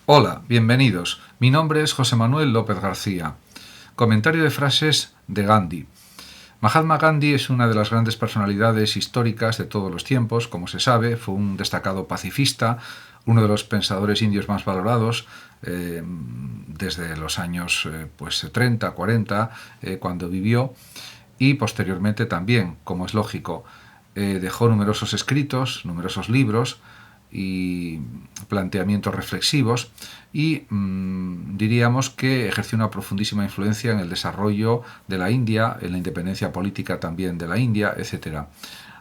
Hola, bienvenidos. Mi nombre es José Manuel López García. Comentario de frases de Gandhi. Mahatma Gandhi es una de las grandes personalidades históricas de todos los tiempos. Como se sabe, fue un destacado pacifista, uno de los pensadores indios más valorados desde los años 30, 40, cuando vivió, y posteriormente también, como es lógico, dejó numerosos escritos, numerosos libros y planteamientos reflexivos, y diríamos que ejerció una profundísima influencia en el desarrollo de la India, en la independencia política también de la India, etcétera.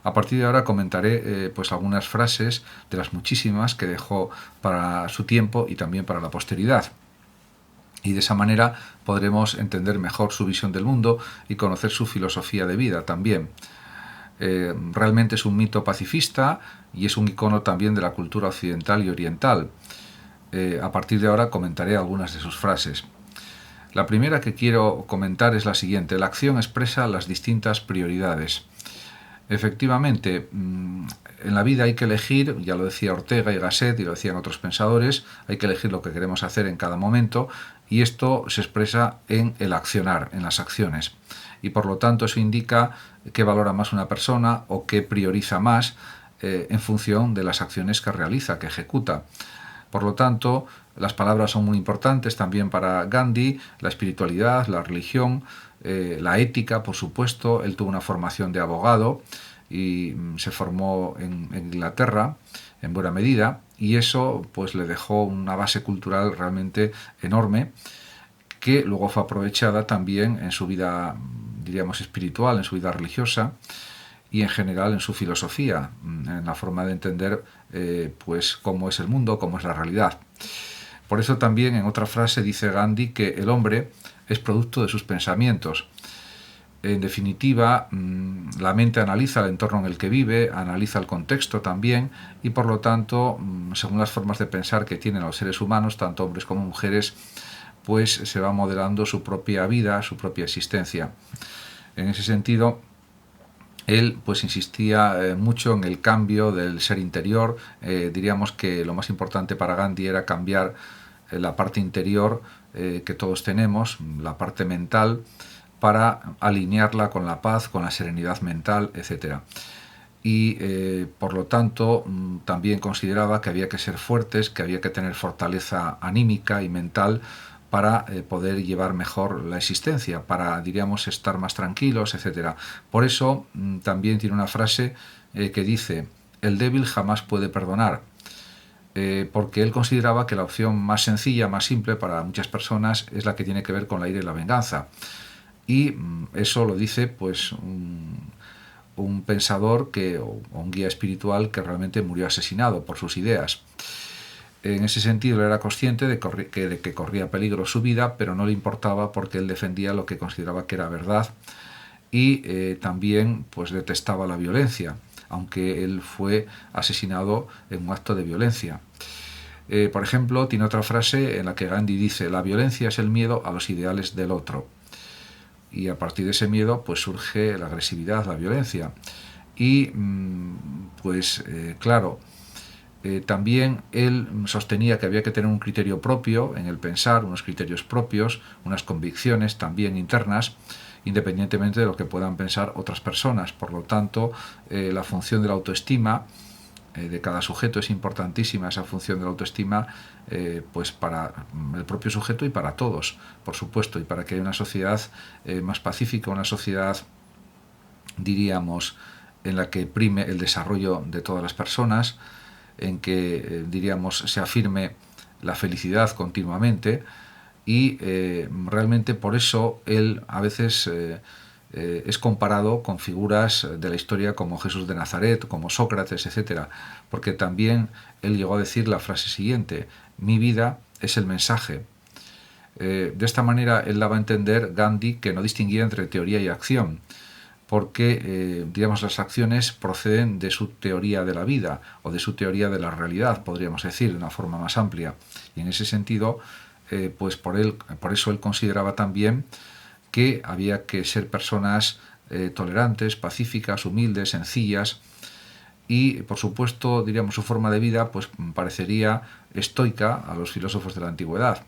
A partir de ahora comentaré algunas frases de las muchísimas que dejó para su tiempo y también para la posteridad. Y de esa manera podremos entender mejor su visión del mundo y conocer su filosofía de vida también. Realmente es un mito pacifista y es un icono también de la cultura occidental y oriental. A partir de ahora comentaré algunas de sus frases. La primera que quiero comentar es la siguiente: la acción expresa las distintas prioridades. Efectivamente, en la vida hay que elegir, ya lo decía Ortega y Gasset y lo decían otros pensadores, hay que elegir lo que queremos hacer en cada momento, y esto se expresa en el accionar, en las acciones. Y por lo tanto eso indica qué valora más una persona o qué prioriza más en función de las acciones que realiza, que ejecuta. Por lo tanto, las palabras son muy importantes también para Gandhi: la espiritualidad, la religión, la ética, por supuesto. Él tuvo una formación de abogado y se formó en Inglaterra en buena medida, y eso pues le dejó una base cultural realmente enorme, que luego fue aprovechada también en su vida, diríamos, espiritual, en su vida religiosa y en general en su filosofía, en la forma de entender pues cómo es el mundo, cómo es la realidad. Por eso también en otra frase dice Gandhi que el hombre es producto de sus pensamientos. En definitiva, la mente analiza el entorno en el que vive, analiza el contexto también, y por lo tanto, según las formas de pensar que tienen los seres humanos, tanto hombres como mujeres, pues se va modelando su propia vida, su propia existencia. En ese sentido, él pues insistía mucho en el cambio del ser interior. Diríamos que lo más importante para Gandhi era cambiar la parte interior que todos tenemos, la parte mental, para alinearla con la paz, con la serenidad mental, etcétera. Y por lo tanto también consideraba que había que ser fuertes, que había que tener fortaleza anímica y mental para poder llevar mejor la existencia, para, diríamos, estar más tranquilos, etcétera. Por eso también tiene una frase que dice: el débil jamás puede perdonar, porque él consideraba que la opción más sencilla, más simple para muchas personas es la que tiene que ver con la ira y la venganza. Y eso lo dice pues un pensador o un guía espiritual que realmente murió asesinado por sus ideas. En ese sentido, él era consciente de que corría peligro su vida, pero no le importaba porque él defendía lo que consideraba que era verdad, y también pues detestaba la violencia, aunque él fue asesinado en un acto de violencia. Por ejemplo, tiene otra frase en la que Gandhi dice: la violencia es el miedo a los ideales del otro. Y a partir de ese miedo pues surge la agresividad, la violencia. Y claro, también él sostenía que había que tener un criterio propio en el pensar, unos criterios propios, unas convicciones también internas, independientemente de lo que puedan pensar otras personas. Por lo tanto, la función de la autoestima de cada sujeto es importantísima, esa función de la autoestima, pues para el propio sujeto y para todos, por supuesto, y para que haya una sociedad más pacífica, una sociedad, diríamos, en la que prime el desarrollo de todas las personas, en que, diríamos, se afirme la felicidad continuamente. Y realmente por eso él a veces es comparado con figuras de la historia como Jesús de Nazaret, como Sócrates, etcétera, porque también él llegó a decir la frase siguiente: mi vida es el mensaje. De esta manera él daba a entender, Gandhi, que no distinguía entre teoría y acción, porque digamos, las acciones proceden de su teoría de la vida o de su teoría de la realidad, podríamos decir, de una forma más amplia. Y en ese sentido, pues por eso él consideraba también que había que ser personas tolerantes, pacíficas, humildes, sencillas, y, por supuesto, diríamos, su forma de vida pues parecería estoica a los filósofos de la antigüedad,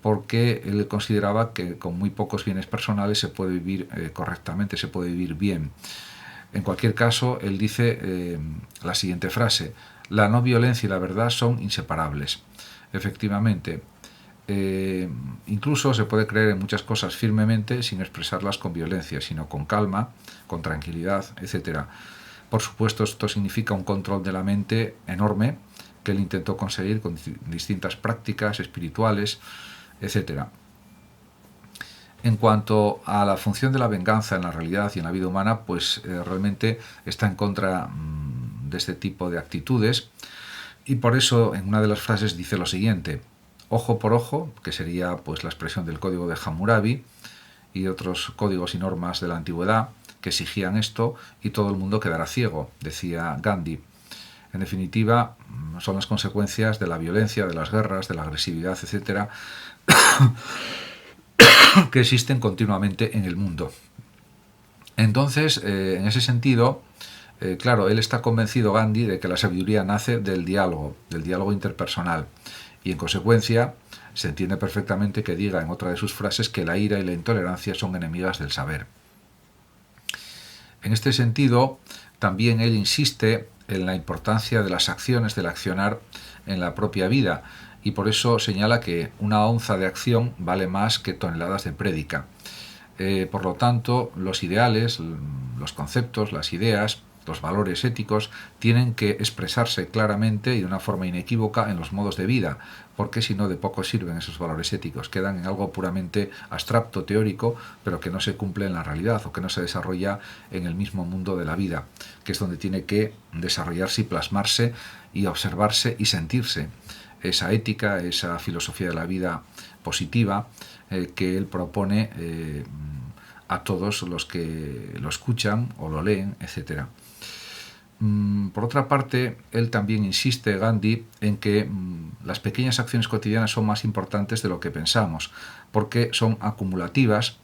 porque él consideraba que con muy pocos bienes personales se puede vivir correctamente, se puede vivir bien. En cualquier caso, él dice la siguiente frase: la no violencia y la verdad son inseparables. Efectivamente, incluso se puede creer en muchas cosas firmemente sin expresarlas con violencia, sino con calma, con tranquilidad, etc. Por supuesto, esto significa un control de la mente enorme que él intentó conseguir con distintas prácticas espirituales, etc. En cuanto a la función de la venganza en la realidad y en la vida humana, pues realmente está en contra de este tipo de actitudes, y por eso en una de las frases dice lo siguiente: ojo por ojo, que sería pues la expresión del código de Hammurabi y otros códigos y normas de la antigüedad que exigían esto, y todo el mundo quedará ciego, decía Gandhi. En definitiva, son las consecuencias de la violencia, de las guerras, de la agresividad, etcétera, que existen continuamente en el mundo. Entonces, en ese sentido, claro, él está convencido, Gandhi, de que la sabiduría nace del diálogo interpersonal, y en consecuencia se entiende perfectamente que diga en otra de sus frases que la ira y la intolerancia son enemigas del saber. En este sentido, también él insiste en la importancia de las acciones, del accionar en la propia vida, y por eso señala que una onza de acción vale más que toneladas de prédica. Por lo tanto, los ideales, los conceptos, las ideas, los valores éticos tienen que expresarse claramente y de una forma inequívoca en los modos de vida, porque si no, de poco sirven esos valores éticos, quedan en algo puramente abstracto, teórico, pero que no se cumple en la realidad o que no se desarrolla en el mismo mundo de la vida, que es donde tiene que desarrollarse y plasmarse y observarse y sentirse esa ética, esa filosofía de la vida positiva que él propone a todos los que lo escuchan o lo leen, etc. Por otra parte, él también insiste, Gandhi, en que las pequeñas acciones cotidianas son más importantes de lo que pensamos, porque son acumulativas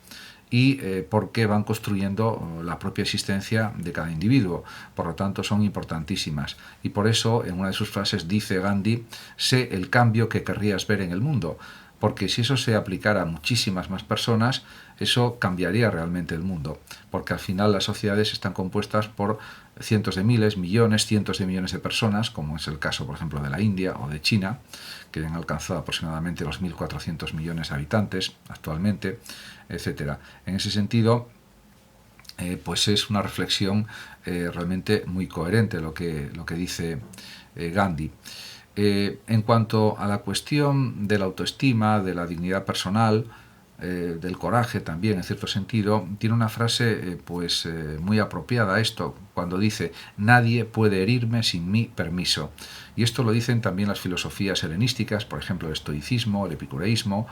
y porque van construyendo la propia existencia de cada individuo. Por lo tanto, son importantísimas. Y por eso, en una de sus frases dice Gandhi: sé el cambio que querrías ver en el mundo, porque si eso se aplicara a muchísimas más personas, eso cambiaría realmente el mundo, porque al final las sociedades están compuestas por cientos de miles, millones, cientos de millones de personas, como es el caso, por ejemplo, de la India o de China, que han alcanzado aproximadamente los 1.400 millones de habitantes actualmente, etc. En ese sentido, pues es una reflexión realmente muy coherente lo que dice Gandhi. En cuanto a la cuestión de la autoestima, de la dignidad personal, del coraje también, en cierto sentido, tiene una frase muy apropiada a esto, cuando dice: nadie puede herirme sin mi permiso. Y esto lo dicen también las filosofías helenísticas, por ejemplo el estoicismo, el epicureísmo,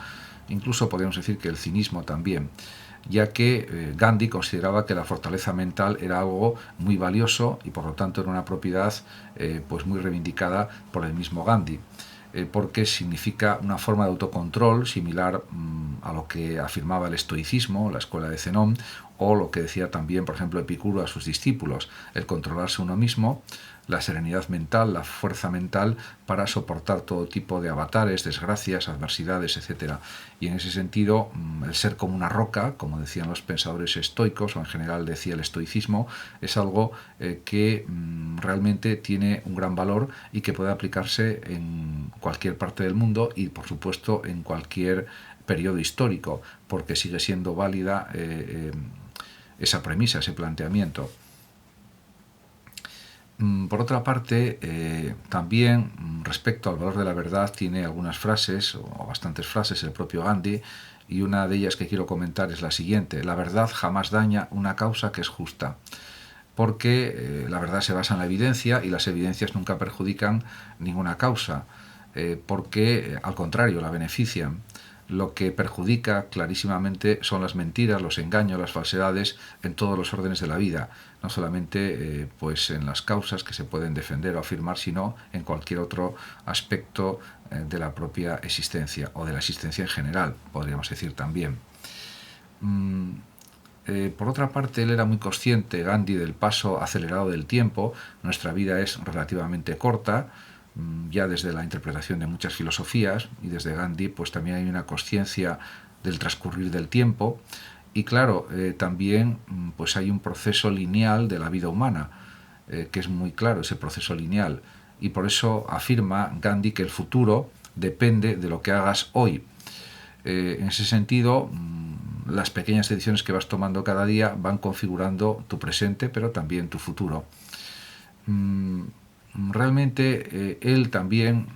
incluso podríamos decir que el cinismo también, ya que Gandhi consideraba que la fortaleza mental era algo muy valioso y por lo tanto era una propiedad muy reivindicada por el mismo Gandhi, porque significa una forma de autocontrol similar a lo que afirmaba el estoicismo, la escuela de Zenón, o lo que decía también, por ejemplo, Epicuro a sus discípulos: el controlarse uno mismo, la serenidad mental, la fuerza mental para soportar todo tipo de avatares, desgracias, adversidades, etc. Y en ese sentido, el ser como una roca, como decían los pensadores estoicos, o en general decía el estoicismo, es algo que realmente tiene un gran valor y que puede aplicarse en cualquier parte del mundo y, por supuesto, en cualquier periodo histórico, porque sigue siendo válida esa premisa, ese planteamiento. Por otra parte, también respecto al valor de la verdad, tiene algunas frases, o bastantes frases, el propio Gandhi, y una de ellas que quiero comentar es la siguiente: la verdad jamás daña una causa que es justa, porque la verdad se basa en la evidencia y las evidencias nunca perjudican ninguna causa, porque al contrario, la benefician. Lo que perjudica clarísimamente son las mentiras, los engaños, las falsedades en todos los órdenes de la vida, no solamente en las causas que se pueden defender o afirmar, sino en cualquier otro aspecto de la propia existencia, o de la existencia en general, podríamos decir también. Por otra parte, él era muy consciente, Gandhi, del paso acelerado del tiempo. Nuestra vida es relativamente corta, ya desde la interpretación de muchas filosofías, y desde Gandhi pues también hay una conciencia del transcurrir del tiempo. Y claro, también pues hay un proceso lineal de la vida humana, que es muy claro ese proceso lineal. Y por eso afirma Gandhi que el futuro depende de lo que hagas hoy. En ese sentido, las pequeñas decisiones que vas tomando cada día van configurando tu presente, pero también tu futuro. Realmente él también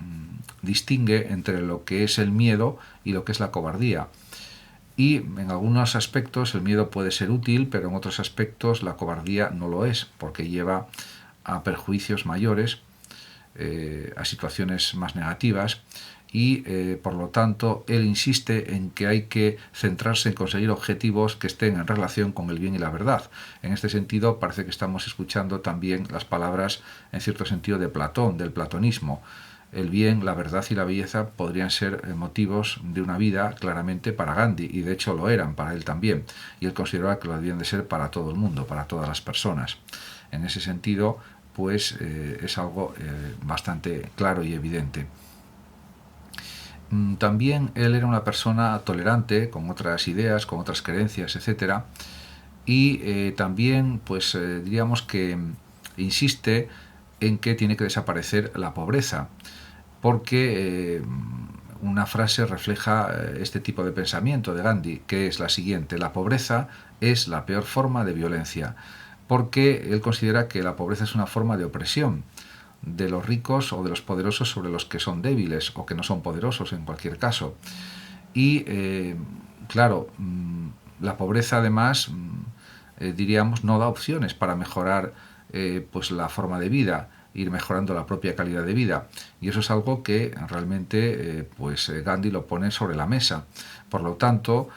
distingue entre lo que es el miedo y lo que es la cobardía. Y en algunos aspectos el miedo puede ser útil, pero en otros aspectos la cobardía no lo es, porque lleva a perjuicios mayores, a situaciones más negativas, y por lo tanto él insiste en que hay que centrarse en conseguir objetivos que estén en relación con el bien y la verdad. En este sentido parece que estamos escuchando también las palabras en cierto sentido de Platón, del platonismo. El bien, la verdad y la belleza podrían ser motivos de una vida claramente para Gandhi, y de hecho lo eran para él también, y él consideraba que lo debían de ser para todo el mundo, para todas las personas. En ese sentido, pues es algo bastante claro y evidente. También él era una persona tolerante, con otras ideas, con otras creencias, etcétera, y también, pues diríamos que insiste en que tiene que desaparecer la pobreza, porque una frase refleja este tipo de pensamiento de Gandhi, que es la siguiente: la pobreza es la peor forma de violencia, porque él considera que la pobreza es una forma de opresión de los ricos o de los poderosos sobre los que son débiles o que no son poderosos en cualquier caso. Y claro, la pobreza además, diríamos, no da opciones para mejorar pues la forma de vida, ir mejorando la propia calidad de vida, y eso es algo que realmente pues Gandhi lo pone sobre la mesa. Por lo tanto,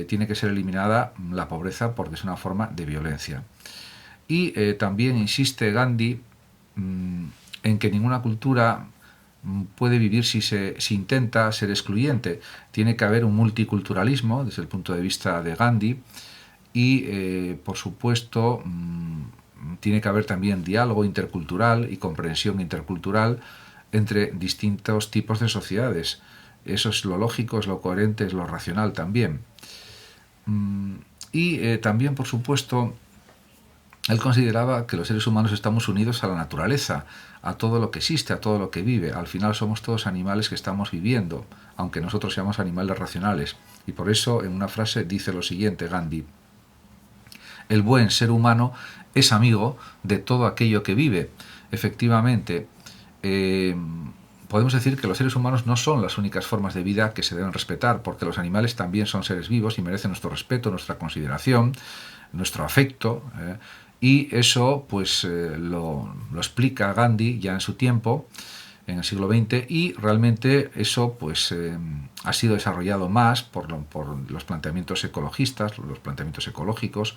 tiene que ser eliminada la pobreza porque es una forma de violencia. Y también insiste Gandhi en que ninguna cultura puede vivir si intenta ser excluyente. Tiene que haber un multiculturalismo desde el punto de vista de Gandhi, y por supuesto tiene que haber también diálogo intercultural y comprensión intercultural entre distintos tipos de sociedades. Eso es lo lógico, es lo coherente, es lo racional también. Y también, por supuesto, él consideraba que los seres humanos estamos unidos a la naturaleza, a todo lo que existe, a todo lo que vive. Al final somos todos animales que estamos viviendo, aunque nosotros seamos animales racionales. Y por eso en una frase dice lo siguiente Gandhi: el buen ser humano es amigo de todo aquello que vive. Efectivamente, podemos decir que los seres humanos no son las únicas formas de vida que se deben respetar, porque los animales también son seres vivos y merecen nuestro respeto, nuestra consideración, nuestro afecto, y eso pues lo explica Gandhi ya en su tiempo, en el siglo XX, y realmente eso pues ha sido desarrollado más por los planteamientos ecologistas, los planteamientos ecológicos,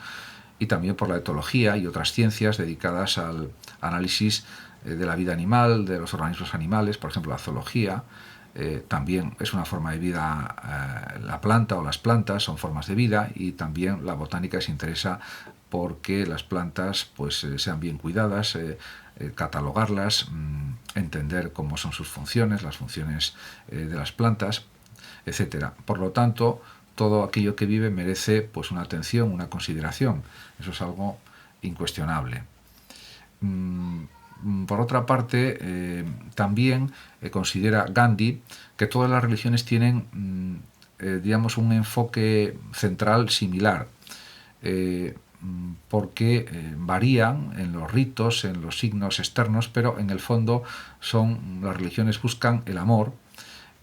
y también por la etología y otras ciencias dedicadas al análisis de la vida animal, de los organismos animales. Por ejemplo, la zoología también es una forma de vida. La planta o las plantas son formas de vida, y también la botánica se interesa porque las plantas pues sean bien cuidadas, catalogarlas, entender cómo son sus funciones, las funciones de las plantas, etcétera. Por lo tanto, todo aquello que vive merece pues una atención, una consideración. Eso es algo incuestionable. Por otra parte, también considera Gandhi que todas las religiones tienen, digamos, un enfoque central similar, porque varían en los ritos, en los signos externos, pero en el fondo las religiones buscan el amor.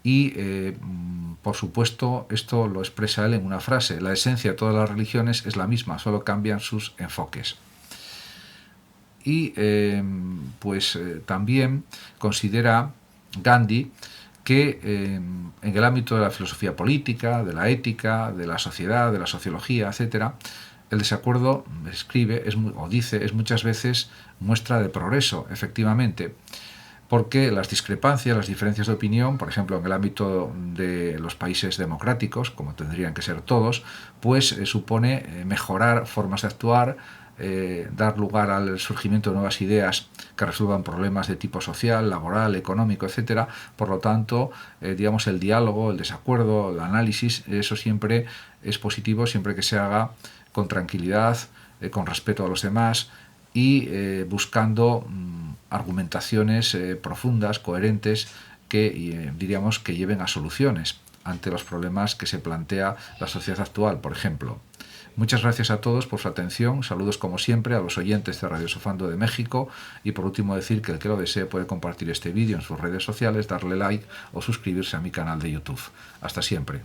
Y por supuesto esto lo expresa él en una frase: la esencia de todas las religiones es la misma, solo cambian sus enfoques. Y también considera Gandhi que en el ámbito de la filosofía política, de la ética, de la sociedad, de la sociología, etcétera, el desacuerdo, escribe, es muchas veces muestra de progreso, efectivamente, porque las discrepancias, las diferencias de opinión, por ejemplo, en el ámbito de los países democráticos, como tendrían que ser todos, pues supone mejorar formas de actuar, dar lugar al surgimiento de nuevas ideas que resuelvan problemas de tipo social, laboral, económico, etcétera. Por lo tanto, digamos, el diálogo, el desacuerdo, el análisis, eso siempre es positivo, siempre que se haga con tranquilidad, con respeto a los demás y buscando argumentaciones profundas, coherentes, que diríamos que lleven a soluciones ante los problemas que se plantea la sociedad actual, por ejemplo. Muchas gracias a todos por su atención. Saludos como siempre a los oyentes de Radio Sofando de México y por último decir que el que lo desee puede compartir este vídeo en sus redes sociales, darle like o suscribirse a mi canal de YouTube. Hasta siempre.